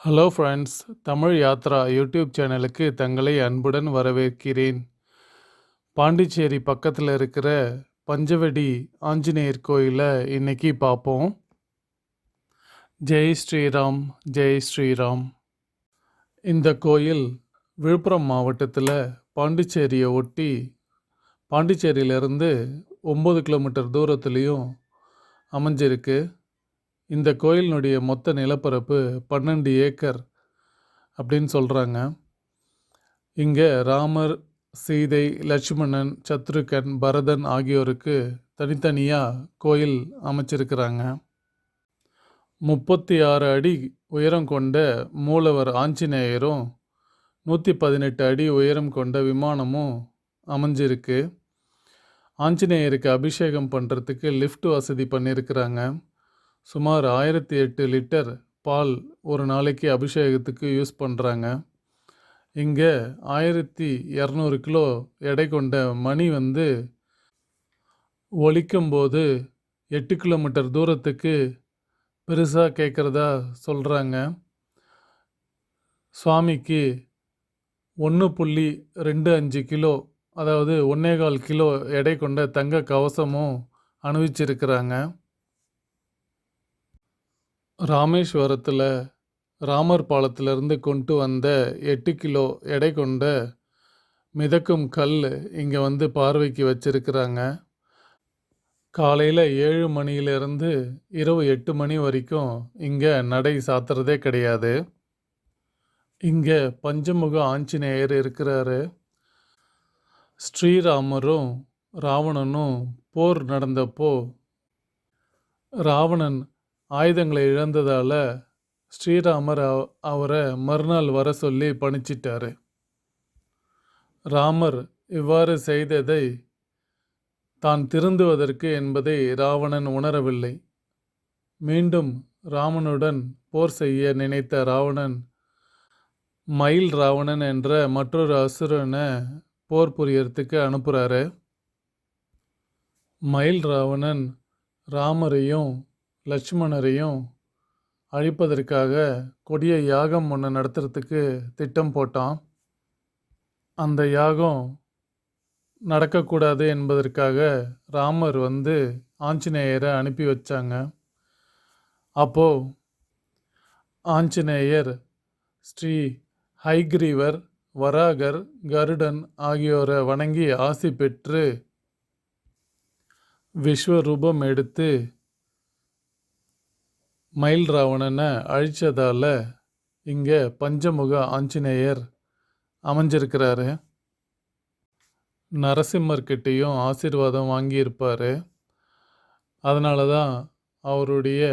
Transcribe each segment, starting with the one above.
Hello friends, Tamil Yatra YouTube சேனலுக்கு தங்களை அன்புடன் வரவேற்கிறேன். பாண்டிச்சேரி பக்கத்தில் இருக்கிற பஞ்சவடி ஆஞ்சநேயர் கோயிலை இன்னைக்கு பார்ப்போம். ஜெய் ஸ்ரீராம், ஜெய் ஸ்ரீராம். இந்த கோயில் விழுப்புரம் மாவட்டத்தில் பாண்டிச்சேரியை ஒட்டி பாண்டிச்சேரியிலேருந்து 9 கிலோமீட்டர் தூரத்துலேயும் அமைஞ்சிருக்கு. இந்த கோயிலினுடைய மொத்த நிலப்பரப்பு 12 ஏக்கர் அப்படின்னு சொல்கிறாங்க. இங்கே ராமர், சீதை, லட்சுமணன், சத்ருகன், பரதன் ஆகியோருக்கு தனித்தனியாக கோயில் அமைச்சிருக்கிறாங்க. 36 அடி உயரம் கொண்ட மூலவர் ஆஞ்சநேயரும் 118 அடி உயரம் கொண்ட விமானமும் அமைஞ்சிருக்கு. ஆஞ்சநேயருக்கு அபிஷேகம் பண்ணுறதுக்கு லிஃப்ட் வசதி பண்ணியிருக்கிறாங்க. சுமார் 1008 லிட்டர் பால் ஒரு நாளைக்கு அபிஷேகத்துக்கு யூஸ் பண்ணுறாங்க. இங்கே 1200 கிலோ எடை கொண்ட மணி ஒலிக்கும்போது 8 கிலோமீட்டர் தூரத்துக்கு பெருசாக கேட்குறதா சொல்கிறாங்க. சுவாமிக்கு 1.25 கிலோ, அதாவது 1.25 கிலோ எடை கொண்ட தங்க கவசமும் அணிவிச்சிருக்கிறாங்க. ராமேஸ்வரத்தில் ராமர் பாலத்திலிருந்து கொண்டு வந்த 8 கிலோ எடை கொண்ட மிதக்கும் கல் இங்கே பார்வைக்கு வச்சிருக்கிறாங்க. காலையில் 7 மணியிலிருந்து இரவு 8 மணி வரைக்கும் இங்கே நடை சாத்துறதே கிடையாது. இங்கே பஞ்சமுக ஆஞ்சநேயர் இருக்கிறாரு. ஸ்ரீராமரும் ராவணனும் போர் நடந்தப்போ ராவணன் ஆயுதங்களை இழந்ததால் ஸ்ரீராமர் அவரை மறுநாள் வர சொல்லி பணிச்சிட்டாரு. ராமர் இவ்வாறு செய்ததை தான் திருந்துவதற்கு என்பதை ராவணன் உணரவில்லை. மீண்டும் ராமனுடன் போர் செய்ய நினைத்த ராவணன் மயில் ராவணன் என்ற மற்றொரு அசுரனை போர் புரியறதுக்கு அனுப்புகிறாரு. மயில் ராவணன் ராமரையும் லட்சுமணரையும் அழிப்பதற்காக கொடிய யாகம் ஒன்று நடத்துறதுக்கு திட்டம் போட்டான். அந்த யாகம் நடக்கக்கூடாது என்பதற்காக ராமர் ஆஞ்சநேயரை அனுப்பி வச்சாங்க. அப்போது ஆஞ்சநேயர் ஸ்ரீ ஹைகிரீவர், வராகர், கருடன் ஆகியோரை வணங்கி ஆசி பெற்று விஸ்வரூபம் எடுத்து மயில் ராவணனை அழித்ததால் இங்கே பஞ்சமுக ஆஞ்சநேயர் அமைஞ்சிருக்கிறாரு. நரசிம்மர்கிட்டையும் ஆசீர்வாதம் வாங்கியிருப்பார். அதனால தான் அவருடைய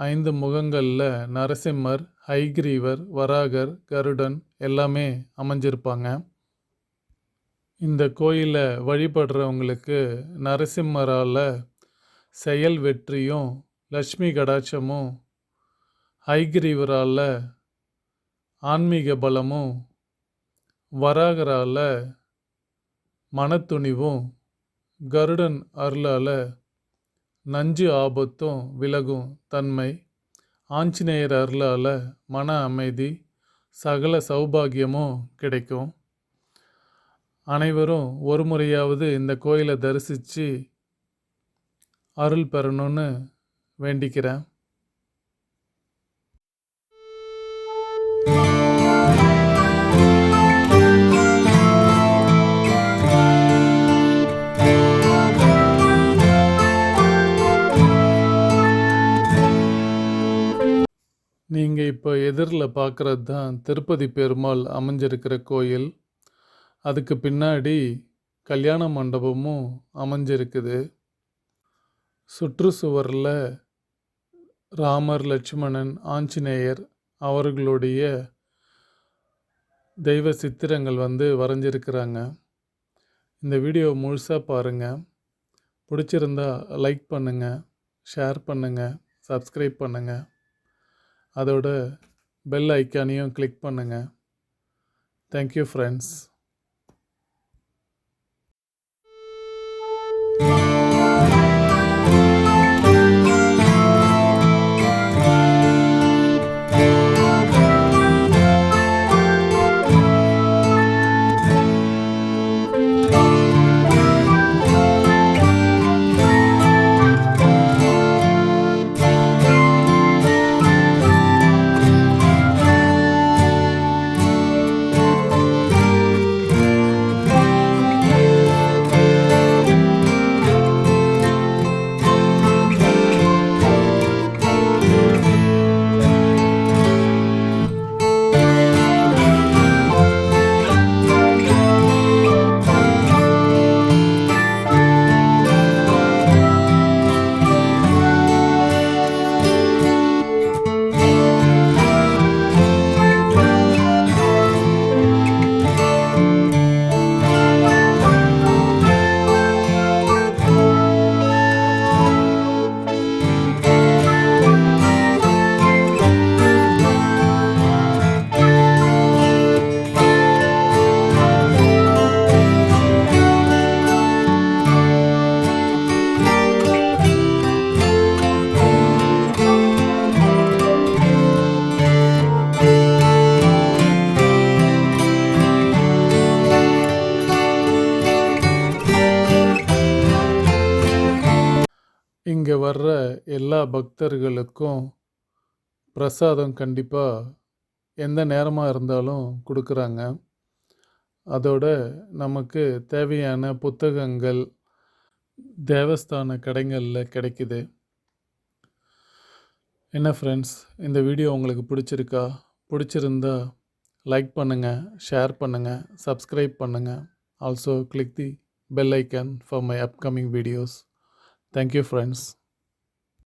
5 முகங்களில் நரசிம்மர், ஹைகிரீவர், வராகர், கருடன் எல்லாமே அமைஞ்சிருப்பாங்க. இந்த கோயிலை வழிபடுறவங்களுக்கு நரசிம்மரால் செயல் வெற்றியும் லட்சுமி கடாட்சமும், ஹைகிரீவரால் ஆன்மீக பலமும், வராகரால் மனத்துணிவும், கருடன் அருளால் நஞ்சு ஆபத்தும் விலகும் தன்மை, ஆஞ்சநேயர் அருளால் மன அமைதி, சகல சௌபாகியமும் கிடைக்கும். அனைவரும் ஒரு முறையாவது இந்த கோயிலை தரிசித்து அருள் பெறணும்னு வேண்டிக்கிறேன். நீங்கள் இப்போ எதிரில் பார்க்குறது தான் திருப்பதி பெருமாள் அமைஞ்சிருக்கிற கோயில். அதுக்கு பின்னாடி கல்யாண மண்டபமும் அமைஞ்சிருக்குது. சுற்றுச்சுவரில் ராமர், லட்சுமணன், ஆஞ்சநேயர் அவர்களுடைய தெய்வ சித்திரங்கள் வரைஞ்சிருக்கிறாங்க. இந்த வீடியோ முழுசாக பாருங்கள். பிடிச்சிருந்தா லைக் பண்ணுங்கள், ஷேர் பண்ணுங்கள், சப்ஸ்கிரைப் பண்ணுங்கள். அதோட பெல் ஐக்கானையும் கிளிக் பண்ணுங்கள். Thank you friends. பக்தர்களுக்கும் பிரசாதம் கண்டிப்பாக எந்த நேரமாக இருந்தாலும் கொடுக்குறாங்க. அதோட நமக்கு தேவையான புத்தகங்கள் தேவஸ்தான கடைகளில் கிடைக்குது. என்ன ஃப்ரெண்ட்ஸ், இந்த வீடியோ உங்களுக்கு பிடிச்சிருக்கா? பிடிச்சிருந்தா லைக் பண்ணுங்கள், ஷேர் பண்ணுங்கள், சப்ஸ்கிரைப் பண்ணுங்கள். Also click the bell icon for my upcoming videos. Thank you friends.